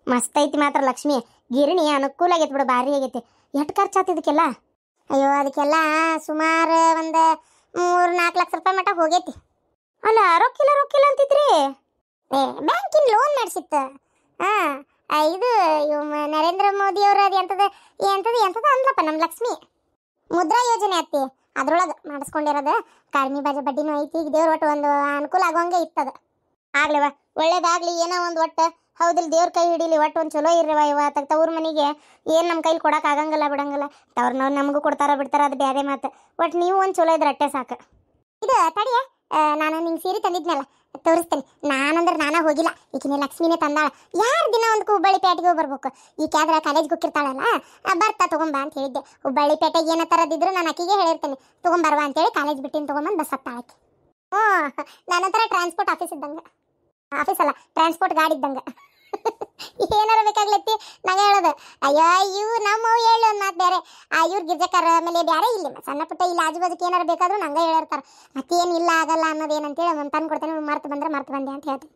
ಮಸ್ತ್ ಐತಿ ಮಾತ್ರ ಲಕ್ಷ್ಮಿ. ಗಿರಣಿ ಅನುಕೂಲ ಆಗೈತಿ ಬಿಡು, ಭಾರಿ ಆಗೈತಿ. ಎಷ್ಟು ಖರ್ಚಾತು ಇದಕ್ಕೆಲ್ಲ? ಅಯ್ಯೋ ಅದಕ್ಕೆಲ್ಲ ಸುಮಾರು ಒಂದು 3-4 ಲಕ್ಷ ರೂಪಾಯಿ ಮಟ್ಟ ಹೋಗೈತಿ. ಅಲ್ಲ, ರೊಕ್ಕಿಲ್ಲ ಅಂತಿದ್ರಿ. ಬ್ಯಾಂಕಿನ ಲೋನ್ ಮಾಡಿಸಿತ್ತು. ಇದು ನರೇಂದ್ರ ಮೋದಿ ಅವರು ಅದು ಎಂತದ ಅಂದ್ಲಪ್ಪ ನಮ್ಮ ಲಕ್ಷ್ಮಿ. ಮುದ್ರಾ ಯೋಜನೆ ಅತ್ತಿ, ಅದ್ರೊಳಗೆ ಮಾಡಿಸ್ಕೊಂಡಿರೋದು. ಕಡಿಮೆ ಬಡ್ಡಿನೂ ಐತಿ. ಈಗ ದೇವ್ರ ಒಟ್ಟು ಒಂದು ಅನುಕೂಲ ಆಗೋಂಗೆ ಇತ್ತದ. ಆಗ್ಲೇವ, ಒಳ್ಳೇದಾಗ್ಲಿ. ಏನೋ ಒಂದು ಒಟ್ಟು ಹೌದಿಲ್ಲ, ದೇವ್ರ ಕೈ ಹಿಡೀಲಿ. ಒಟ್ಟು ಒಂದು ಚಲೋ ಇರ್ರಿವ. ಇವತ್ತು ತವ್ರ ಮನೆಗೆ ಏನು ನಮ್ಮ ಕೈಲಿ ಕೊಡಕ್ಕೆ ಆಗಂಗಿಲ್ಲ ಬಿಡಂಗಿಲ್ಲ. ತವ್ರನವ್ರು ನಮಗೂ ಕೊಡ್ತಾರ ಬಿಡ್ತಾರ, ಅದು ಬೇರೆ ಮಾತು. ಒಟ್ಟು ನೀವು ಒಂದು ಚಲೋ ಇದ್ರೆ ಅಟ್ಟೆ ಸಾಕು. ಇದು ತಡಿಯ, ನಾನು ನಿಂಗೆ ಸೀರೆ ತಂದಿದ್ನಲ್ಲ, ತೋರಿಸ್ತೇನೆ. ನಾನಂದ್ರೆ ಹೋಗಿಲ್ಲ, ಈಗಿನ ಲಕ್ಷ್ಮಿನೇ ತಂದಾಳ. ಯಾರು ದಿನ ಒಂದು ಹುಬ್ಬಳ್ಳಿ ಪೇಟೆಗೆ ಬರ್ಬೇಕು. ಈಗಾದ್ರೆ ಕಾಲೇಜ್ಗೆ ಹೋಗಿರ್ತಾಳಲ್ಲ, ಬರ್ತಾ ತಗೊಂಬ ಅಂತ ಹೇಳಿದ್ದೆ. ಹುಬ್ಬಳ್ಳಿ ಪೇಟೆಗೆ ಏನೋ ತರದಿದ್ರು ನಾನು ಆಕಿಗೆ ಹೇಳಿರ್ತೇನೆ, ತಗೊಂಬರ್ವ ಅಂತೇಳಿ ಕಾಲೇಜ್ ಬಿಟ್ಟಿನ ತಗೊಂಬಂದು ಬಸ್ ಹತ್ತಾಳಕ್ಕೆ. ನನ್ನ ಟ್ರಾನ್ಸ್ಪೋರ್ಟ್ ಆಫೀಸ್ ಇದ್ದಂಗೆ. ಆಫೀಸ್ ಅಲ್ಲ, ಟ್ರಾನ್ಸ್ಪೋರ್ಟ್ ಗಾಡಿ ಇದ್ದಂಗೆ. ಏನಾರ ಬೇಕಾಗ್ಲತ್ತಿ ನಂಗೆ ಹೇಳೋದು. ಅಯ್ಯೋ ಇವ್ ನಮ್ಮ ಹೇಳು ಮಾತು ಬೇರೆ. ಇವ್ರು ಗಿರ್ಜಕರ ಆಮೇಲೆ ಬೇರೆ ಇಲ್ಲಿ ಸಣ್ಣ ಪುಟ್ಟ ಇಲ್ಲಿ ಆಜು ಬಾಜುಕ್ಕೆ ಏನಾರು ಬೇಕಾದ್ರೂ ನಂಗೆ ಹೇಳಿರ್ತಾರೆ. ಮತ್ತೇನು ಇಲ್ಲ ಆಗಲ್ಲ ಅನ್ನೋದೇನಂತೇಳಿ ತಂದು ಕೊಡ್ತೇನೆ. ಮರ್ತು ಬಂದೆ ಅಂತ ಹೇಳ್ತೀನಿ.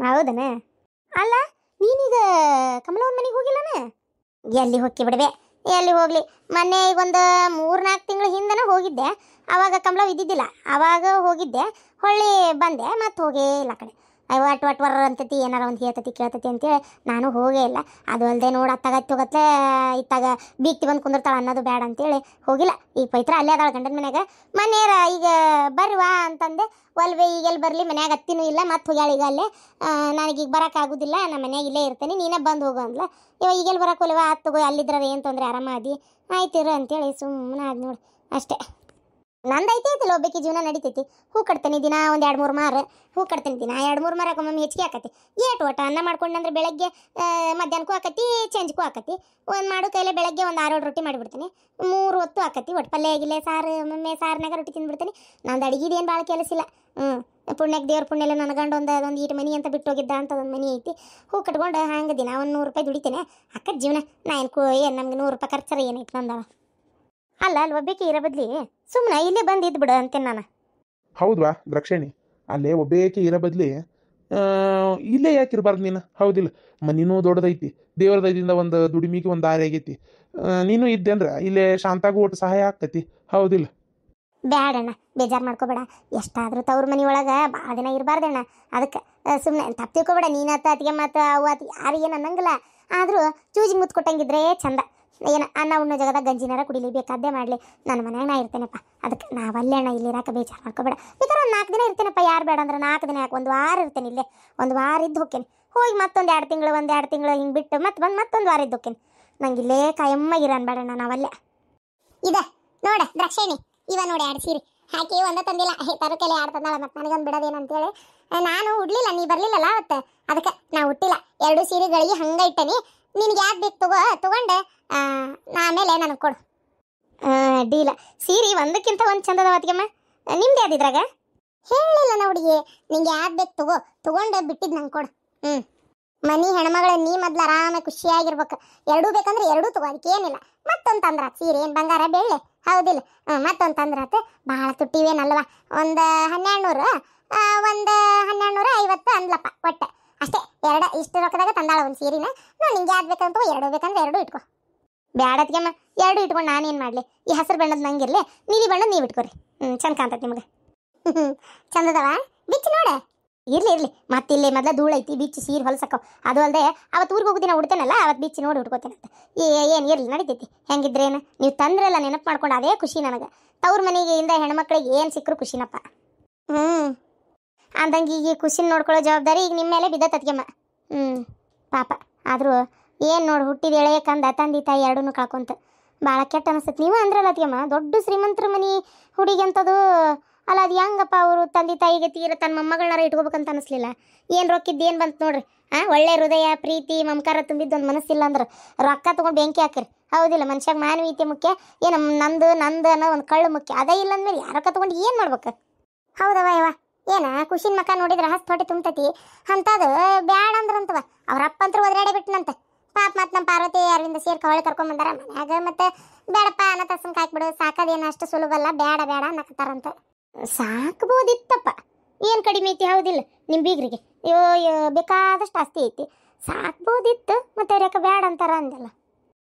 ಹೌದನ? ಅಲ್ಲ, ನೀನೀಗ ಕಮಲವ್ರ ಮನೆಗೆ ಹೋಗಿಲ್ಲನ? ಎಲ್ಲಿ ಹೋಗಿ ಬಿಡ್ವೆ, ಎಲ್ಲಿ ಹೋಗ್ಲಿ. ಮೊನ್ನೆ ಈಗ ಒಂದು 3-4 ತಿಂಗಳ ಹಿಂದನ ಹೋಗಿದ್ದೆ. ಆವಾಗ ಕಮಲವ್ ಇದ್ದಿದ್ದಿಲ್ಲ, ಆವಾಗ ಹೋಗಿದ್ದೆ. ಹೊಳ್ಳಿ ಬಂದೆ, ಮತ್ತೆ ಹೋಗೇ ಇಲ್ಲ ಕಡೆ. ವರ್ ಅಂತತಿ, ಏನಾರ ಒಂದು ಹೇಳ್ತತಿ ಕೇಳ್ತತಿ ಅಂತೇಳಿ ನಾನು ಹೋಗೇ ಇಲ್ಲ. ಅದು ಅಲ್ಲದೆ ನೋಡಿ ಅತ್ತಾಗತ್ತೆ ಇತ್ತಾಗ ಬೀಗ್ತಿ ಬಂದು ಕುಂದಿರ್ತಾಳೆ ಅನ್ನೋದು ಬೇಡ ಅಂತೇಳಿ ಹೋಗಿಲ್ಲ. ಈಗ ಪೈತ್ರ ಅಲ್ಲೇ ಅದಾಳ ಗಂಡನ ಮನ್ಯಾಗ. ಮನೆಯರ ಈಗ ಬರ್ವಾ ಅಂತಂದೆ. ಒಲ್ವೆ ಈಗೆಲ್ಲಿ ಬರಲಿ, ಮನ್ಯಾಗ ಅತ್ತಿನೂ ಇಲ್ಲ. ಮತ್ತೆ ಹೋಗ್ಯಾಳ ಈಗ ಅಲ್ಲೇ. ನನಗೀಗ ಬರೋಕ್ಕಾಗೋದಿಲ್ಲ, ನಮ್ಮ ಮನ್ಯಾಗ ಇಲ್ಲೇ ಇರ್ತೇನೆ, ನೀನೇ ಬಂದು ಹೋಗು ಅಂದ್ಲ. ಇವಾಗ ಈಗೆಲ್ಲಿ ಬರೋಕೆ ಹೋಲಿವ, ಆತು ತಗೋ, ಅಲ್ಲಿದ್ರೆ ಏನು ತೊಂದರೆ, ಆರಾಮಾದಿ ಆಯ್ತಿರು ಅಂತೇಳಿ ಸುಮ್ಮನೆ ಆದ್ ನೋಡಿ ಅಷ್ಟೇ. ನಂದೈತೆ ಐತಿಲ್ಲ, ಒಬ್ಬಾಕಿ ಜೀವನ ನಡಿತೈತಿ. ಹೂ ಕಟ್ತೇನೆ ದಿನ ಒಂದು 2-3 ಮಾರು. ಹೂ ಕಟ್ತೇನೆ ದಿನ 2-3 ಮಾರು. ಒಮ್ಮೆ ಹೆಚ್ಚಿಗೆ ಆಕತಿ. ಏಟು ಒಟ್ಟು ಅನ್ನ ಮಾಡ್ಕೊಂಡಂದ್ರೆ ಬೆಳಗ್ಗೆ ಮಧ್ಯಾಹ್ನಕ್ಕೂ ಆಕತಿ, ಚೇಂಜ್ಗೂ ಆಕತಿ. ಒಂದು ಮಾಡು ಕೈಲೇ ಬೆಳಗ್ಗೆ ಒಂದು 6-7 ರೊಟ್ಟಿ ಮಾಡಿಬಿಡ್ತೀನಿ. 3 ಹೊತ್ತು ಆಕತಿ. ಒಟ್ಟು ಪಲ್ಯ ಆಗಿಲ್ಲ, ಸಾರು ಒಮ್ಮೆ ಸಾರಿನಾಗ ರೊಟ್ಟಿ ತಿಂದ್ಬಿಡ್ತೀನಿ. ನಂದು ಅಡುಗೆದೇನು ಭಾಳ ಕೆಲಸ ಇಲ್ಲ. ಪುಣ್ಯಕ್ಕೆ ದೇವ್ರ ಪುಣ್ಯಲ್ಲ ನನ್ನ ಗಂಡ ಒಂದು ಈಟು ಮನೆ ಅಂತ ಬಿಟ್ಟು ಹೋಗಿದ್ದ ಅಂತ ಒಂದು ಮನೆ ಐತಿ. ಹೂ ಕಟ್ಕೊಂಡು ಹಂಗೆ ದಿನ ಒಂದು 100 ರೂಪಾಯಿ ದುಡಿತೇನೆ. ಅಕ್ಕದ ಜೀವನ. ನಾ ಏನು ನಮ್ಗೆ 100 ರೂಪಾಯಿ ಖರ್ಚರ ಏನೈತೆ ನಂದವ. ಅಲ್ಲ ಒಬ್ಬಾಕಿ ಇರೋ ಬದ್ಲಿ ಸುಮ್ಮನೆ ಇಲ್ಲೇ ಬಂದು ಇದ್ಬಿಡು ಅಂತೇನೆ ನಾನು. ಹೌದ್ವಾ ದ್ರಾಕ್ಷಾಯಣಿ, ಅಲ್ಲೇ ಒಬ್ಬೇಕೆ ಇರೋ ಬದ್ಲಿ ಇಲ್ಲೇ ಯಾಕೆ ಇರಬಾರ್ದು ನೀನು? ಹೌದಿಲ್ಲ, ಮನಿನೂ ದೊಡ್ಡದೈತಿ, ದೇವರದಿಂದ ಒಂದು ದುಡಿಮಿಗೆ ಒಂದು ದಾರಿ ಆಗೈತಿ. ನೀನು ಇದ್ದೆ ಅಂದ್ರೆ ಇಲ್ಲೇ ಶಾಂತಾಗೂ ಒಟ್ಟು ಸಹಾಯ ಆಗ್ತೈತಿ. ಹೌದಿಲ್ಲ? ಬ್ಯಾಡಣ್ಣ, ಬೇಜಾರು ಮಾಡ್ಕೋಬೇಡ. ಎಷ್ಟಾದರೂ ತವ್ರ ಮನೆ ಒಳಗೆ ಭಾಳ ದಿನ ಇರಬಾರ್ದಣ್ಣ. ಅದಕ್ಕೆ ಸುಮ್ಮನೆ ತಪ್ಪು ತಿಳ್ಕೊಬೇಡ. ನೀನತ್ತ ಅತಿಗೆ ಮಾತು ಅವು ಅತಿ ಯಾರಿಗೇನು ಅನ್ನಂಗಿಲ್ಲ. ಆದರೂ ಚೂಜಿ ಮುತ್ತು ಕೊಟ್ಟಂಗಿದ್ರೆ ಚಂದ. ಏನು ಅನ್ನ ಉಣ್ಣೋ ಜಾಗದಾಗ ಗಂಜಿನಾರ ಕುಡಿಲಿ, ಬೇಕಾದ್ದೇ ಮಾಡಲಿ. ನನ್ನ ಮನ್ಯಾಗ ನಾ ಇರ್ತೇನಪ್ಪ. ಅದಕ್ಕೆ ನಾವಲ್ಲೇ ಅಣ್ಣ ಇಲ್ಲಿ ಇರಾಕ ಬೇಜಾರು ಮಾಡ್ಕೋಬೇಡ. ಬೇಕಾದ್ರೆ ಒಂದು 4 ದಿನ ಇರ್ತೇನಪ್ಪ. ಯಾರು ಬೇಡ ಅಂದ್ರೆ 4 ದಿನ ಯಾಕೆ, 1 ವಾರ ಇರ್ತೇನೆ ಇಲ್ಲೇ. 1 ವಾರ ಇದ್ದು ಹೋಗ್ತೇನೆ. ಹೋಗಿ ಮತ್ತೊಂದು 2 ತಿಂಗಳು ಹಿಂಗೆ ಬಿಟ್ಟು ಮತ್ತೊಂದು ವಾರ ಇದ್ದು ಹೋಗ್ತೇನೆ. ನಂಗೆ ಇಲ್ಲೇ ಕಾಯಮ್ಮಾಗಿರ ಅನ್ಬೇಡಣ್ಣ, ನಾವಲ್ಲೇ. ಇದೆ ನೋಡ ದ್ರಾಕ್ಷಾಯಣಿ, ಇವ ನೋಡಿ 2 ಸೀರೆ ಹಾಕಿ ಒಂದ ತಂದಿಲ್ಲ. ತರಕೆಲೆ 2 ತಂದಾಳ. ಮತ್ತೆ ನನಗೊಂದು ಬಿಡೋದೇನಂತೇಳಿ ನಾನು ಉಡ್ಲಿಲ್ಲ, ನೀ ಬರ್ಲಿಲ್ಲಲ್ಲ ಅವತ್ತು. ಅದಕ್ಕೆ ನಾ ಹುಟ್ಟಿಲ್ಲ. 2 ಸೀರೆಗಳಿಗೆ ಹಂಗ ಇಟ್ಟನಿ. ನಿನ್ಗೆ ಯಾವ್ದು ಬೇಕು ತಗೊಂಡೆ ಆಮೇಲೆ ನನಗೆ ಕೊಡು. ಡೀಲ. ಸೀರೆ ಒಂದಕ್ಕಿಂತ ಒಂದು ಚಂದದ ಅವತ್ತಿಗೆಮ್ಮ. ನಿಮ್ದು ಯಾವ್ದಿದ್ರಾಗ ಹೇಳಿಲ್ಲ ನೋಡಿಗೆ. ನಿಂಗೆ ಯಾವ್ದು ಬೇಕು ತಗೊಂಡೆ ಬಿಟ್ಟಿದ್ದು ನಂಗೆ ಕೊಡು. ಮನಿ ಹೆಣ್ಮಗಳ ನೀ ಮೊದ್ಲು ಆರಾಮಾಗಿ ಖುಷಿಯಾಗಿರ್ಬೇಕು. 2 ಬೇಕಂದ್ರೆ 2 ತಗೋ, ಅದಕ್ಕೆ ಏನಿಲ್ಲ. ಮತ್ತೊಂದು ತಂದ್ರಾತ್ ಸೀರೆ, ಏನು ಬಂಗಾರ ಬೆಳ್ಳೆ ಹೌದಿಲ್ಲ. ಮತ್ತೊಂದು ತಂದ್ರಾತ್. ಭಾಳ ತುಟ್ಟಿವೇನಲ್ವ. ಒಂದು 1200, ಒಂದು 1250 ಅಂದ್ಲಪ್ಪ ಒಟ್ಟೆ. ಅಷ್ಟೇ. ಇಷ್ಟು ರೊಕ್ಕದಾಗ ತಂದಾಳ ಒಂದು ಸೀರೆನ. ನೋಡಿ ನಿಂಗೆ ಯಾವ್ದು ಬೇಕಂತ 2 ಬೇಕಂದ್ರೆ 2 ಇಟ್ಕೊ. ಬ್ಯಾಡತ್ಗೆಮ್ಮ, 2 ಇಟ್ಕೊಂಡು ನಾನೇನು ಮಾಡಲಿ? ಈ ಹಸಿರು ಬಣ್ಣದ ನಂಗಿರಲಿ, ನೀಲಿ ಬಣ್ಣದ ನೀವು ಇಟ್ಕೊರಿ. ಚಂದ ಕಾಣ್ತೈತೆ ನಿಮಗೆ. ಚಂದದವ ಬಿಚ್ಚಿ ನೋಡ. ಇರ್ಲಿ ಮತ್ತೆ ಇಲ್ಲಿ ಮೊದಲ ಧೂಳು ಐತಿ, ಬಿಚ್ಚಿ ಸೀರೆ ಹೊಲಸಕ್ಕವು. ಅದು ಅಲ್ಲದೆ ಅವತ್ತು ಊರಿಗೆ ಹೋಗೋದಿನ ಉಡ್ತೇನಲ್ಲ, ಅವತ್ತು ಬಿಚ್ಚಿ ನೋಡಿ ಉಟ್ಕೋತೇನಂತ. ಏನು ಇರಲಿ, ನಡೀತೈತಿ. ಹೆಂಗಿದ್ರೇನು ನೀವು ತಂದ್ರೆಲ್ಲ ನೆನಪು ಮಾಡ್ಕೊಂಡು ಅದೇ ಖುಷಿ ನನಗೆ. ತವ್ರ ಮನೆಗೆ ಇಂದ ಹೆಣ್ಮಕ್ಳಿಗೆ ಏನು ಸಿಕ್ಕರು ಖುಷಿನಪ್ಪ. ಅಂದಂಗೆ ಈಗ ಖುಷಿನ ನೋಡ್ಕೊಳ್ಳೋ ಜವಾಬ್ದಾರಿ ಈಗ ನಿಮ್ಮ ಮೇಲೆ ಬಿದ್ದತ್ತದ್ಗೆಮ್ಮ. ಪಾಪ. ಆದರೂ ಏನು ನೋಡಿ, ಹುಟ್ಟಿದ ಎಳೆ ಕಂದ ತಂದೆ ತಾಯಿ 2 ಕಳ್ಕೊಂತ ಭಾಳ ಕೆಟ್ಟ ಅನಿಸ್ತೈತಿ. ನೀವು ಅಂದ್ರಲ್ಲ ಅದ್ಗೆಮ್ಮ, ದೊಡ್ಡ ಶ್ರೀಮಂತರ ಮನೆ ಹುಡುಗಿ ಅಂತದು ಅಲ್ಲ. ಅದು ಹೆಂಗಪ್ಪ ಅವರು ತಂದೆ ತಾಯಿಗೆ ತೀರ ತನ್ನ ಮೊಮ್ಮಗಳನ್ನಾರ ಇಟ್ಕೋಬೇಕಂತ ಅನಿಸ್ಲಿಲ್ಲ. ಏನು ರೊಕ್ಕಿದ್ದು ಏನು ಬಂತು ನೋಡ್ರಿ. ಒಳ್ಳೆ ಹೃದಯ, ಪ್ರೀತಿ, ಮಮಕಾರ ತುಂಬಿದ್ದೊಂದು ಮನಸ್ಸಿಲ್ಲ ಅಂದ್ರೆ ರೊಕ್ಕ ತೊಗೊಂಡು ಬೆಂಕಿ ಹಾಕಿರಿ. ಹೌದಿಲ್ಲ? ಮನುಷ್ಯಾಗ ಮಾನವೀಯತೆ ಮುಖ್ಯ. ಏನು ನಂದು ಅನ್ನೋ ಒಂದು ಕಳ್ಳು ಮುಖ್ಯ. ಅದೇ ಇಲ್ಲ ಅಂದಮೇಲೆ ಯಾರ ರೊಕ್ಕ ತೊಗೊಂಡು ಏನು ಮಾಡ್ಬೇಕು? ಹೌದವ ಯವ, ಏನ ಖುಷಿನ ಮಕ್ಕ ನೋಡಿದ್ರೆ ಹಸ್ ತೊಟ್ಟೆ ತುಂಬತತಿ ಅಂತದು ಬ್ಯಾಡ ಅಂದ್ರಂತವ. ಅವ್ರ ಅಪ್ಪ ಅಂತ ಒದರಾಡೇ ಬಿಟ್ಟನಂತ. ಪಾಪ ಮತ್ತು ನಮ್ಮ ಪಾರ್ವತಿ ಯಾರಿಂದ ಸೇರ್ಕ ಹೊಳೆ ಕರ್ಕೊಂಬಂದಾರ ಮನ್ಯಾಗ. ಮತ್ತೆ ಬೇಡಪ್ಪ ಅನ್ನತಸಂಕ ಹಾಕ್ಬಿಡು, ಸಾಕೋದೇನು ಅಷ್ಟು ಸುಲಭಲ್ಲ, ಬೇಡ ಅನ್ನಕತ್ತಾರಂತ. ಸಾಕ್ಬೋದಿತ್ತಪ್ಪ, ಏನು ಕಡಿಮೆ ಐತಿ? ಹೌದಿಲ್ಲ? ನಿಮ್ಮ ಬೀಗ್ರಿಗೆ ಬೇಕಾದಷ್ಟು ಆಸ್ತಿ ಐತಿ, ಸಾಕ್ಬೋದಿತ್ತು ಮತ್ತೆ ಅವ್ರ ಯಾಕೆ ಬ್ಯಾಡ ಅಂತಾರ ಅಂದಲ್ಲ.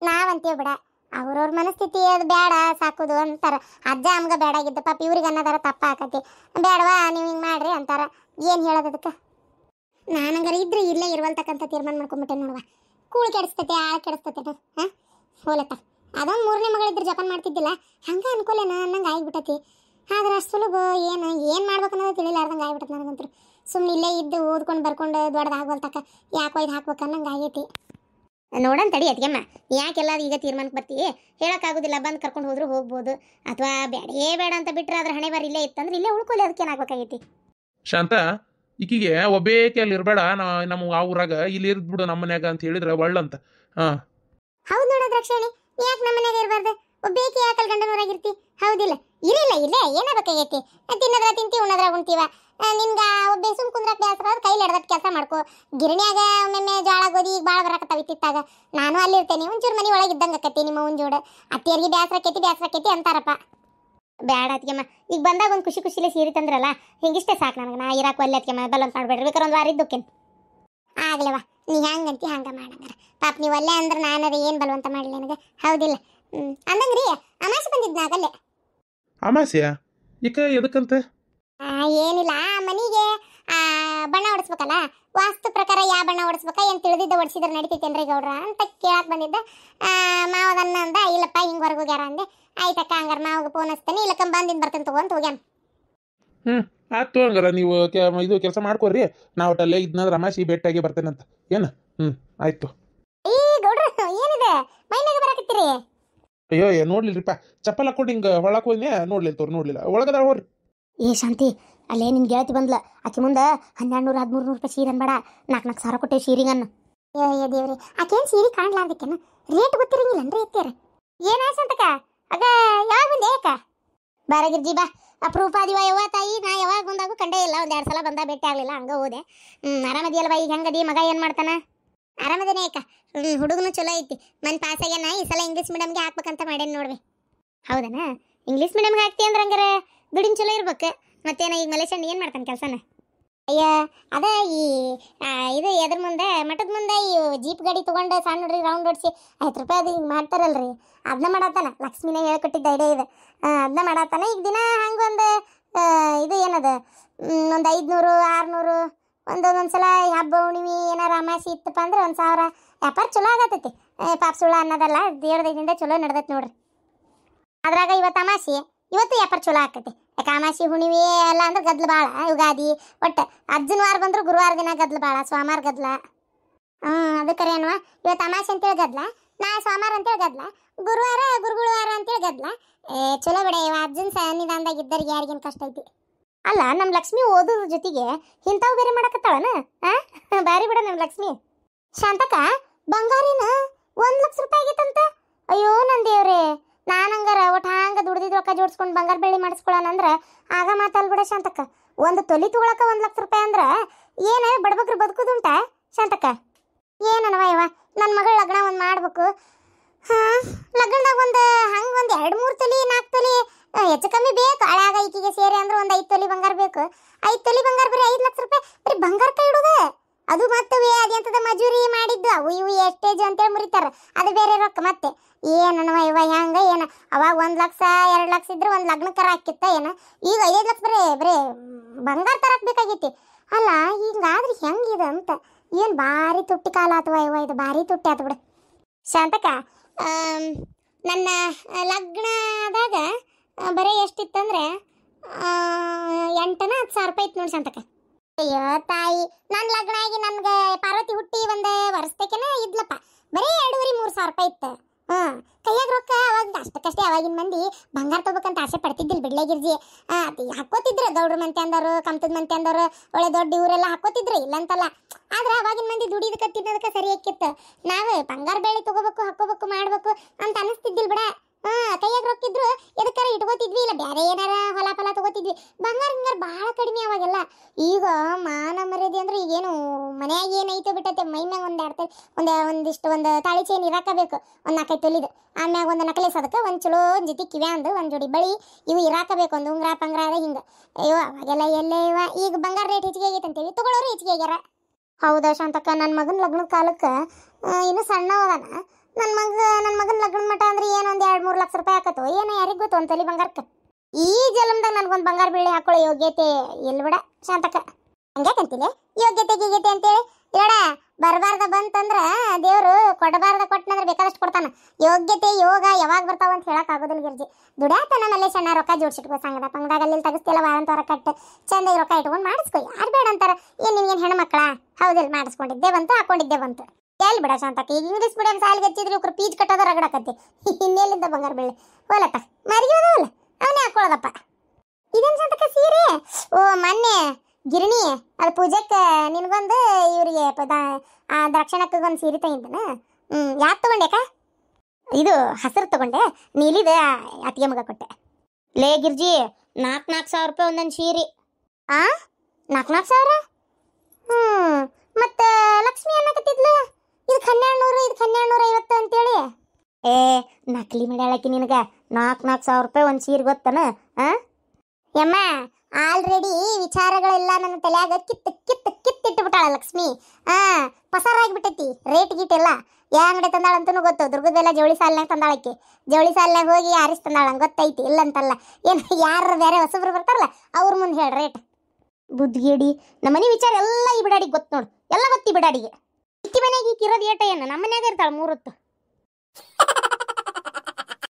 ನಾವಂತೀವಿ ಬಿಡ, ಅವ್ರವ್ರ ಮನಸ್ಥಿತಿ ಅದು ಬೇಡ ಸಾಕೋದು ಅಂತಾರ. ಅಜ್ಜ ಅಮ್ಗ ಬೇಡಾಗಿದ್ದ ಪಾಪ ಇವ್ರಿಗೆ ಅನ್ನೋದಾರ ತಪ್ಪ ಆಕತಿ, ಬೇಡವಾ ನೀವು ಹಿಂಗೆ ಮಾಡ್ರಿ ಅಂತಾರ. ಏನು ಹೇಳೋದು ಅದಕ್ಕೆ? ನಾನಂಗಾರ ಇದ್ರೆ ಇಲ್ಲೇ ಇರುವಲ್ತಕ್ಕಂಥ ತೀರ್ಮಾನ ಮಾಡ್ಕೊಂಬಿಟ್ಟೆ ನೋಡುವ. ಕೂಳು ಕೆಡಿಸ್ತತೆ ಆಳ ಕೆಡಿಸ್ತತೆ ಹಾಂ ಹೋಲತ್ತ. ಅದೊಂದು ಮೂರನೇ ಮಗಳಿದ್ರೆ ಜಪಾನ್ ಮಾಡ್ತಿದ್ದಿಲ್ಲ, ಹಂಗೆ ಅನ್ಕೊಲೇನ ಅನ್ನಂಗೆ ಆಗಿಬಿಟ್ಟತಿ. ಆದ್ರೆ ಅಷ್ಟು ಸುಲಭ ಏನು ಮಾಡ್ಬೇಕು ಅನ್ನೋದು ತಿಳಿಲಾರ್ದಂಗೆ ಆಗಿಬಿಟ್ಟೆ ನನಗಂತೂ. ಸುಮ್ಮನೆ ಇಲ್ಲೇ ಇದ್ದು ಓದ್ಕೊಂಡು ಬರ್ಕೊಂಡು ದೊಡ್ಡದಾಗ್ವಲ್ತಕ್ಕ ಯಾಕೋ ಇದು ಹಾಕ್ಬೇಕು ಅನ್ನಂಗೆ ಆಗೈತಿ. ನೋಡೋಣ ತಡಿ ಅತ್ಗೆಮ್ಮ, ಯಾಕೆಲ್ಲ ಈಗ ತೀರ್ಮಾನಕ್ಕೆ ಬರ್ತೀವಿ ಹೇಳೋಕ್ಕಾಗೋದಿಲ್ಲ. ಬಂದು ಕರ್ಕೊಂಡು ಹೋದ್ರು ಹೋಗ್ಬೋದು, ಅಥವಾ ಬೇಡೇ ಬೇಡ ಅಂತ ಬಿಟ್ಟರೆ ಅದ್ರ ಹಣೆ ಬಾರಿ ಇಲ್ಲೇ ಇತ್ತಂದ್ರೆ ಇಲ್ಲೇ ಉಳ್ಕೊಳ್ಳಿ. ಅದಕ್ಕೆ ಏನಾಗಬೇಕಾಗೈತಿ? ಶಾಂತ, ಈಕಿಗೆ ಒಬ್ಬೇಕೆ ಅಲ್ಲಿ ಇರಬೇಡ, ನಮ್ಮ ಆ ಊರಾಗ ಇಲ್ಲಿ ಇರ್ದ್ಬಿಡು ನಮ್ಮ ಮನ್ಯಾಗ ಅಂತ ಹೇಳಿದ್ರೆ ಒಳ್ಳಂತ. ಹಾಂ ಹೌದು ನೋಡ ದ್ರಾಕ್ಷಾಯಣಿ, ಯಾಕೆ ನಮ್ಮ ಮನೆಯಾಗ ಇರಬಾರ್ದು? ಒಬ್ಬೇಕಿ ಯಾಕಲ್ ಗಂಡನೂರಾಗಿರ್ತಿ? ಹೌದಿಲ್ಲ? ಇರಿಲ್ಲ ಇಲ್ಲೇ ಏನಾಗಬೇಕಾಗೈತಿ? ತಿನ್ನೋದ್ರ ತಿಂತೀವಿ, ಉಣ್ಣೋದ್ರ ಉಣ್ತೀವ. ನಿನ್ಗೆ ಒಬ್ಬ ಸುಮ್ ಕುಂದ್ರಕ್ ಬ್ಯಾಸರ ಆದ್ರೆ ಕೈಲಿ ಹಿಡ್ದಟ್ ಕೆಲಸ ಮಾಡ್ಕೋ. ಗಿರಣಿಯಾಗ ಒಮ್ಮೆ ಜೋಳ ಗೋಧಿ ಈಗ ಭಾಳ ಬರಕತ್ತಾವಿತ್ತಿತ್ತಾಗ ನಾನು ಅಲ್ಲಿರ್ತೇನೆ. ಒಂಚೂರು ಮನೆ ಒಳಗೆ ಇದ್ದಂಗೆ ಆಕತಿ ನಿಮ್ಮ ಒಂಜೋಡ. ಅತ್ತಿಯರಿಗೆ ಬ್ಯಾಸರಕ್ಕೈತಿ ಅಂತಾರಪ್ಪ. ಬೇಡ ಅತ್ಗೆಮ್ಮ, ಈಗ ಬಂದಾಗ ಒಂದು ಖುಷಿ ಖುಷಿಲೇ ಸೀರೆ ತಂದ್ರಲ್ಲ, ಹಿಂಗಿಷ್ಟೇ ಸಾಕು ನನಗೆ. ನಾ ಇರಾಕು ಅಲ್ಲಿ ಅತ್ಗೆಮ್ಮ, ಬಲ್ಲಂತ ಮಾಡ್ಬೇಡ್ರಿ, ಬೇಕಾದ್ರೆ ಒಂದು ವಾರ ಇದ್ದೋಕೇನು. ಆಗ್ಲವ, ನೀ ಹೆಂಗಂತಿ ಹಂಗೆ ಮಾಡಂಗಾರ. ಪಾಪ ನೀವು ಅಲ್ಲೇ ಅಂದ್ರೆ ನಾನದ ಏನು ಬಲವಂತ ಮಾಡಲಿ ನನಗೆ, ಹೌದಿಲ್ಲ? ಅಂದಂಗ್ರಿ ಅಮಾಸೆ ಬಂದಿದ್ನಾಗಲ್ಲೇ. ಅಮಾಸ್ಯ ಈಕ ಎದಕ್ಕಂತ? ಏನಿಲ್ಲ, ಮನೆಗೆ ಬಣ್ಣ ಹೊಡಿಸ್ಬೇಕಲ್ಲ, ವಾಸ್ತು ಪ್ರಕಾರ ಯಾವ ಬಣ್ಣ ಹೊಡಿಸ್ಬೇಕ ಏನು ತಿಳಿದಿದ್ದ ಹೊಡಿಸಿದ್ರೆ ನಡಿತೈತೇನ್ರಿ ಗೌಡ್ರ ಅಂತ ಕೇಳಕ್ಕೆ ಬಂದಿದ್ದ. ಮಾವದನ್ನ ಅಂದ, ಇಲ್ಲಪ್ಪ ಹಿಂಗೆ ಹೊರಗೆ ಹೋಗ್ಯಾರ ಅಂದೆ. ಆಯ್ತಕ್ಕ ಹಂಗಾರ ಮಾವಾಗ ಫೋನ್ ಹಚ್ತೇನೆ, ಇಲ್ಲಕ್ಕ ಬಂದಿದ್ದು ಬರ್ತೇನೆ ತಗೊಂತ ಹೋಗ್ಯಾನ. ಆಯ್ತು ಹಂಗಾರ ನೀವು ಇದು ಕೆಲಸ ಮಾಡ್ಕೊಡ್ರಿ, ನಾವು ಅಲ್ಲೇ ಇದ್ನಂದ್ರೆ ಅಮಾಸಿ ಭೇಟಿಯಾಗಿ ಬರ್ತೇನಂತ. ಏನು? ಆಯ್ತು. ಈ ಗೌಡ್ರ ಏನಿದೆ ಮೈನಾಗ ಬರಾಕತ್ತೀರಿ? ಅಯ್ಯೋ ನೋಡ್ಲಿಲ್ರಿಪ್ಪ, ಚಪ್ಪಲ್ ಹಾಕೊಂಡು ಹಿಂಗೆ ಒಳಕ್ಕೆ ಹೋದ್ನೆ, ನೋಡ್ಲಿಲ್ಲ ಒಳಗದ ಹೋರಿ. ಏ ಶಾಂತಿ, ಅಲ್ಲೇ ನಿನ್ ಗೆಳತಿ ಬಂದ್ಲ, ಆಕೆ ಮುಂದೆ 1200 1300 ರೂಪಾಯಿ ಸೀರೆ ಅನ್ಬೇಡ, 4 ಸಾವಿರ ಕೊಟ್ಟೆ ಸೀರೆಗನ್ನು. ಏ ದೇವ್ರಿ, ಆಕೇನು ಸೀರೆ ಕಾಣ್ಲಾರ್ದಕ್ಕೇನು? ರೇಟ್ ಗೊತ್ತಿರಂಗಿಲ್ಲನ್ರಿ ಎತ್ತೀರ? ಏನು ಆಸಂತಕ ಆಗ ಯಾವಾಗ ಬಂದೆ ಏಕ? ಬಾರಗಿರ್ಜಿ ಬಾ, ಅಪರೂಪ ದಿವ ಯವ್ವ ತಾಯಿ. ನಾ ಯಾವಾಗ ಬಂದಾಗೂ ಕಂಡೇ ಇಲ್ಲ, 1-2 ಸಲ ಬಂದ ಭೇಟಿ ಆಗಲಿಲ್ಲ, ಹಂಗೆ ಹೋದೆ. ಆರಾಮದಿಯಲ್ವ ಈಗ? ಹೆಂಗದಿ ಮಗ? ಏನು ಮಾಡ್ತಾನ? ಆರಾಮದೇನೆ ಏಕ. ಹುಡುಗನು ಚಲೋ ಐತಿ, ಮನ್ ಪಾಸ್ ಆಗ್ಯಾನ. ಈ ಸಲ ಇಂಗ್ಲೀಷ್ ಮೀಡಿಯಮ್ಗೆ ಹಾಕ್ಬೇಕಂತ ಮಾಡೇನಿ ನೋಡ್ರಿ. ಹೌದನ? ಇಂಗ್ಲೀಷ್ ಮೀಡಿಯಮ್ಗೆ ಹಾಕ್ತಿ ಅಂದ್ರೆ ಹಂಗಾರೆ ದುಡಿನ್ ಚಲೋ ಇರ್ಬೇಕು. ಮತ್ತೇನ ಈಗ ಮಲೇಷನ್ ಏನು ಮಾಡ್ತಾನೆ ಕೆಲಸನ? ಅಯ್ಯ ಅದ ಇದು ಎದ್ರ ಮುಂದೆ ಮಠದ ಮುಂದೆ ಈ ಜೀಪ್ ಗಾಡಿ ತೊಗೊಂಡು ಸಣ್ಣ ನೋಡ್ರಿ ರೌಂಡ್ ಹೊಡ್ಸಿ 5 ರೂಪಾಯಿ ಅದು ಹಿಂಗೆ ಮಾಡ್ತಾರಲ್ರಿ, ಅದನ್ನ ಮಾಡತ್ತಾನ. ಲಕ್ಷ್ಮಿನೇ ಹೇಳ್ಕೊಟ್ಟಿದ್ದ ಐಡಿಯಾ ಇದೆ, ಅದನ್ನ ಮಾಡತ್ತಾನ. ಈಗ ದಿನ ಹಂಗೊಂದು ಇದು ಏನದ ಒಂದು 500 600 ಒಂದೊಂದ್ಸಲ ಹಬ್ಬ ಹುಣ್ಣಿಮೆ ಏನಾರ ಅಮಾಸಿ ಇತ್ತಪ್ಪ ಅಂದ್ರೆ 1000 ವ್ಯಾಪಾರ ಚಲೋ ಆಗತ್ತೈತಿ. ಪಾಪ ಸುಳ್ಳ ಅನ್ನೋದಲ್ಲ, ದೇವ್ರದಿಂದ ಚಲೋ ನಡ್ದೈತಿ ನೋಡ್ರಿ. ಅದ್ರಾಗ ಇವತ್ತು ಅಮಾಸಿ, ಇವತ್ತು ವ್ಯಾಪಾರ ಚಲೋ ಆಕತಿ. ಯಾಕೆ ಅಮಾಸಿ ಹುಣ್ಣಿಮೆ ಎಲ್ಲ ಅಂದ್ರೆ ಗದ್ಲು ಭಾಳ. ಯುಗಾದಿ ಒಟ್ಟು ಅಜ್ಜನ ವಾರ ಬಂದ್ರು ಗುರುವಾರ ದಿನ ಗದ್ಲು ಭಾಳ, ಸೋಮವಾರ ಗದ್ಲ. ಅದು ಕರೆ ಅನ್ವಾ. ಇವತ್ತು ಅಮಾಸಿ ಅಂತೇಳಿ ಗದ್ಲ, ನಾ ಸೋಮವಾರ ಅಂತೇಳಿ ಗದ್ಲ, ಗುರುವಾರ ಗುರುಗುಳುವಾರ ಅಂತೇಳಿ ಗದ್ಲ. ಚಲೋ ಬಿಡ, ಇವ ಅಜ್ಜನ ಸನ್ನಿಧಾನದಾಗ ಇದ್ದರಿಗೆ ಯಾರಿಗೇನು ಕಷ್ಟ ಐತಿ. ಅಲ್ಲ, ನಮ್ಮ ಲಕ್ಷ್ಮಿ ಓದೋದ್ರ ಜೊತೆಗೆ ಇಂಥವು ಬೇರೆ ಮಾಡಕತ್ತಾಳನ? ಬಾರಿ ಬಿಡ ನಮ್ಮ ಲಕ್ಷ್ಮಿ. ಶಾಂತಕ ಬಂಗಾರಿನ 1 ಲಕ್ಷ ರೂಪಾಯಿ ಆಗೈತಂತ. ಅಯ್ಯೋ ನನ್ನ ದೇವ್ರೆ, ನಾನಂಗಾರ ಒಟ್ಟು ಹಂಗೆ ದುಡ್ದಿದ್ದು ರೊಕ್ಕ ಜೋಡಿಸ್ಕೊಂಡು ಬಂಗಾರ ಬೆಳ್ಳಿ ಮಾಡಿಸ್ಕೊಳ್ಳೋಣ ಅಂದ್ರೆ ಆಗ ಮಾತಲ್ಬಿಡ ಶಾಂತಕ್ಕ. ಒಂದು ತೊಲಿ ತೊಗೊಳಕ 1 ಲಕ್ಷ ರೂಪಾಯಿ ಅಂದ್ರೆ ಏನು ಬಡಬಗ್ರು ಬದುಕುದುಂಟ ಶಾಂತಕ್ಕ? ಏನನವ ಇವ, ನನ್ನ ಮಗಳ ಲಗ್ನ ಒಂದು ಮಾಡ್ಬೇಕು. ಲಗ್ನದಾಗ ಒಂದು ಹಂಗೆ ಒಂದು 2-3 ತೊಲಿ 4 ತೊಲಿ ಹೆಚ್ಚು ಕಮ್ಮಿ ಬೇಕು. ಹಳೆಯಾಗ ಈಕಿಗೆ ಸೇರಿ ಅಂದ್ರೆ ಒಂದು 5 ತೊಲಿ ಬಂಗಾರ ಬೇಕು. 5 ತೊಲಿ ಬಂಗಾರ ಬರೀ 5 ಲಕ್ಷ ರೂಪಾಯಿ ಬರೀ ಬಂಗಾರ ಕೈ ಇಡುದು. ಅದು ಮತ್ತೆ ಅದೆಂತದ ಮಜೂರಿ ಮಾಡಿದ್ದು ಅವು ಇವು ಎಷ್ಟೇಜ್ ಅಂತೇಳಿ ಮುರಿತಾರ, ಅದು ಬೇರೆ ರೊಕ್ಕ. ಮತ್ತೆ ಏನವ ಇವ ಹೆಂಗ ಏನ? ಅವಾಗ 1 ಲಕ್ಷ 2 ಲಕ್ಷ ಇದ್ರೆ ಒಂದು ಲಗ್ನಕ್ಕರ ಹಾಕಿತ್ತ ಏನ? ಈಗ 5 ಲಕ್ಷ ಬರೀ ಬಂಗಾರ ತರಕ್ ಬೇಕಾಗೈತಿ. ಅಲ್ಲ ಹಿಂಗಾದ್ರೆ ಹೆಂಗಿದೆ ಅಂತ. ಏನು ಭಾರಿ ತುಟ್ಟಿ ಕಾಲ ಆತವ ಇವ, ಇದು ಭಾರಿ ತುಟ್ಟಿ ಆತು ಬಿಡು. ಶಾಂತಕ್ಕ, ನನ್ನ ಲಗ್ನದಾಗ ಬರೀ ಎಷ್ಟಿತ್ತಂದ್ರೆ 8-10 ಸಾವಿರ ರೂಪಾಯಿ ಇತ್ತು ನೋಡಿ ಶಾಂತಕ್ಕ. ಅಯ್ಯೋ ತಾಯಿ, ನನ್ನ ಲಗ್ನ ಆಗಿ ನನ್ಗೆ ಪಾರ್ವತಿ ಹುಟ್ಟಿ ಒಂದು ವರ್ಷದಕ್ಕೆನ ಇದ್ಲಪ್ಪ, ಬರೀ 2-3 ಸಾವಿರ ರೂಪಾಯಿ ಇತ್ತು. ಕೈಯಾಗ ರೊಕ್ಕ ಅವಾಗ ಅಷ್ಟಕ್ಕಷ್ಟೇ. ಅವಾಗಿನ ಮಂದಿ ಬಂಗಾರ ತಗೋಬೇಕಂತ ಆಸೆ ಪಡ್ತಿದ್ದಿಲ್ಲ ಬಿಡ್ಲೇಗಿರ್ಜಿ. ಹಾಕೋತಿದ್ರು ಗೌಡ್ರ ಮಂತೆ ಅಂದವರು, ಕಮ್ತದ ಮಂತೆ ಅಂದವರು, ಒಳ್ಳೆ ದೊಡ್ಡ ಇವರೆಲ್ಲ ಹಾಕೋತಿದ್ರು, ಇಲ್ಲಂತಲ್ಲ. ಆದ್ರೆ ಅವಾಗಿನ ಮಂದಿ ದುಡಿದಕ್ಕೆ ತಿನ್ನೋದಕ್ಕೆ ಸರಿ ಆಕಿತ್ತು. ನಾವು ಬಂಗಾರ ಬೆಳ್ಳಿ ತಗೋಬೇಕು, ಹಾಕೋಬೇಕು, ಮಾಡ್ಬೇಕು ಅಂತ ಅನಿಸ್ತಿದ್ದಿಲ್ಲ ಬಿಡ. ಕೈಯಾಗ ರೊಕ್ಕಿದ್ರು ಎದಕ್ಕಾರ ಇಟ್ಕೋತಿದ್ವಿ, ಇಲ್ಲ ಬೇರೆ ಏನಾರ ಹೊಲ ಫಲ ತಗೋತಿದ್ವಿ. ಬಂಗಾರ ಹಿಂಗಾರ ಭಾಳ ಕಡಿಮೆ ಅವಾಗೆಲ್ಲ. ಈಗ ಮಾನ ಮರ್ಯಾದೆ ಅಂದ್ರೆ ಈಗೇನು ಮನ್ಯಾಗ ಏನೈತೆ ಬಿಟ್ಟೈತೆ. ಮೈ ಮ್ಯಾಗ ಒಂದು ತಾಳಿ ಚೈನ್ ಇರಾಕಬೇಕು, ಒಂದು 4-5 ತೊಲಿದು. ಆಮ್ಯಾಗ ಒಂದು ನಕಲೇಸ್, ಅದಕ್ಕೆ ಒಂದು ಚಲೋ ಜೊತೆ ಕಿವ್ಯಾಂದು, ಒಂದು ಜೋಡಿ ಬಳಿ ಇವು ಇರಾಕಬೇಕು, ಒಂದು ಉಂಗ್ರ ಪಂಗ್ರ ಅದ ಹಿಂಗೆ. ಅಯ್ಯೋ ಅವಾಗೆಲ್ಲ ಎಲ್ಲೇ ಇವ. ಈಗ ಬಂಗಾರ ರೇಟ್ ಹೆಚ್ಚಿಗೆ ಆಗೈತೆ ಅಂತೇಳಿ ತಗೊಳ್ಳೋರು ಹೆಚ್ಚಿಗೆ ಆಗ್ಯಾರ. ಹೌದಾ ಶಾಂತಕ್ಕ, ನನ್ನ ಮಗನ ಲಗ್ನದ ಕಾಲಕ್ಕೆ ಇನ್ನೂ ಸಣ್ಣ ಅದಾನ. ನನ್ನ ಮಗನ ಲಗ್ನ ಮಟ ಅಂದ್ರೆ ಏನು ಒಂದು 2-3 ಲಕ್ಷ ರೂಪಾಯಿ ಆಕತ್ತು ಏನೋ, ಯಾರಿಗೆ ಗೊತ್ತು ಒಂದು ತಲೆ ಬಂಗಾರಕ್ಕೆ. ಈ ಜಲಮ್ದಾಗ ನನ್ಗೊಂದು ಬಂಗಾರ ಬೆಳ್ಳಿ ಹಾಕೊಳ್ಳೋ ಯೋಗ್ಯತೆ ಎಲ್ಲಿ ಬಿಡ ಶಾಂತಕ್ಕ. ಹಂಗ್ಯಾಕಂತೀನಿ ಯೋಗ್ಯತೆ ಗೀಗ್ಯತೆ ಅಂತೇಳಿ ಇರೋಡ. ಬರಬಾರ್ದ ಬಂತಂದ್ರ ದೇವ್ರು ಕೊಡಬಾರ್ದ ಕೊಟ್ಟನಂದ್ರೆ ಬೇಕಾದಷ್ಟು ಕೊಡ್ತಾನ. ಯೋಗ್ಯತೆ ಯೋಗ ಯಾವಾಗ ಬರ್ತಾವ ಅಂತ ಹೇಳಕ್ ಆಗೋದಿಲ್ಲ ಗಿರ್ಜಿ. ದುಡ್ಯಾತನ ನಲ್ಲೇ ಸಣ್ಣ ರೊಕ್ಕ ಜೋಡ್ಸಿಟ್ಕೋ, ಸಂಗದ ಪಂಗದಾಗ ಅಲ್ಲಿ ತಗಸ್ತಿಲ್ಲ ವಾರಂತ ಹೊರ ಕಟ್ಟು ಚಂದಾಗಿ ರೊಕ್ಕ ಇಟ್ಕೊಂಡು ಮಾಡಿಸ್ಕೊ. ಯಾರು ಬೇಡ ಅಂತಾರ? ಏನ್ ನಿಮ್ಗೇನು ಹೆಣ್ಮಕ್ಳ? ಹೌದಿಲ್ಲ, ಮಾಡಿಸ್ಕೊಂಡಿದ್ದೆ ಬಂತು, ಹಾಕೊಂಡಿದ್ದೆ ಬಂತು. ಎಲ್ಲಿ ಬಿಡ ಶಾಂತಕ್ಕ, ಈಗ ಇಂಗ್ಲೀಷ್ ಮೀಡಿಯಂ ಸಾಲಿಗೆ ಹಚ್ಚಿದ್ರೆ ಇವ್ರು ಪೀಚ್ ಕಟ್ಟೋದ ರಗಡಕತ್ತಿ. ಇನ್ನೆಲ್ಲಿದ್ದ ಬಂಗಾರ ಬೆಳ್ಳಿ ಹೋಲತ್ತ ಮರಿಗೆ ಹೋದವಲ್ಲ ಅವನೇ ಹಾಕೊಳ್ಳೋದಪ್ಪ. ಇದೇನು ಶಾಂತಕ್ಕ ಸೀರೆ? ಓ ಮೊನ್ನೆ ಗಿರಣಿ ಅದು ಪೂಜೆಕ್ಕೆ ನಿನಗೊಂದು ಇವರಿಗೆ ದಕ್ಷಿಣಕ್ಕೊಂದು ಸೀರೆ ತೆಗಿದ್ದಾನ. ಯಾಕೆ ತಗೊಂಡ್ಯಾಕ? ಇದು ಹಸಿರು ತಗೊಂಡೆ, ನೀಲಿದ ಅತ್ತಿಗೆ ಮಗ ಕೊಟ್ಟೆ. ಲೇ ಗಿರ್ಜಿ, 4,000 ರೂಪಾಯಿ ಒಂದೊಂದು ಸೀರೆ. 4,000? ಮತ್ತು ಲಕ್ಷ್ಮಿ ಅನ್ನಕತ್ತಿದ್ಲು ಇದಕ್ಕೆ 1,200 ಇದಕ್ಕೆ 1,250 ಅಂತೇಳಿ. ಏ ನಕಲಿ ಮಾಡ್ಯಾಳಕಿ ನಿನಗೆ. 4,000 ರೂಪಾಯಿ ಒಂದು ಸೀರೆ ಗೊತ್ತನ? ಯಮ್ಮ ಆಲ್ರೆಡಿ ವಿಚಾರಗಳೆಲ್ಲ ನನ್ನ ತಲೆಯಾಗ ಕಿತ್ತಿಟ್ಬಿಟ್ಟಾಳ ಲಕ್ಷ್ಮಿ. ಪಸಾರಾಗಿಬಿಟ್ಟೈತಿ ರೇಟ್ ಗೀಟ್ ಎಲ್ಲ. ಯಾ ಅಂಗಡಿ ತಂದಾಳಂತೂ ಗೊತ್ತು. ದುರ್ಗದೆಲ್ಲ ಜವಳಿ ಸಾಲಿನಾಗ ತಂದಾಳಕ್ಕೆ. ಜವಳಿ ಸಾಲಿನಾಗ ಹೋಗಿ ಆರಿಸ್ ತಂದಾಳ, ಗೊತ್ತೈತಿ ಇಲ್ಲಂತಲ್ಲ. ಏನು ಯಾರು ಬೇರೆ ಹೊಸಬ್ರು ಬರ್ತಾರಲ್ಲ ಅವ್ರ ಮುಂದೆ ಹೇಳಿ ರೇಟ್. ಬುದ್ಧಿಗೇಡಿ, ನಮ್ಮ ಮನೆ ವಿಚಾರ ಎಲ್ಲ ಈ ಬಿಡಾಡಿಗೆ ಗೊತ್ತು ನೋಡು, ಎಲ್ಲ ಗೊತ್ತಿ ಬಿಡಾಡಿಗೆ. ಇಕ್ಕಿ ಮನೆಗೆ ಈಕಿರೋದು ಏಟ ಏನು? ನಮ್ಮ ಮನ್ಯಾಗ ಇರ್ತಾಳೆ 3 ಹೊತ್ತು.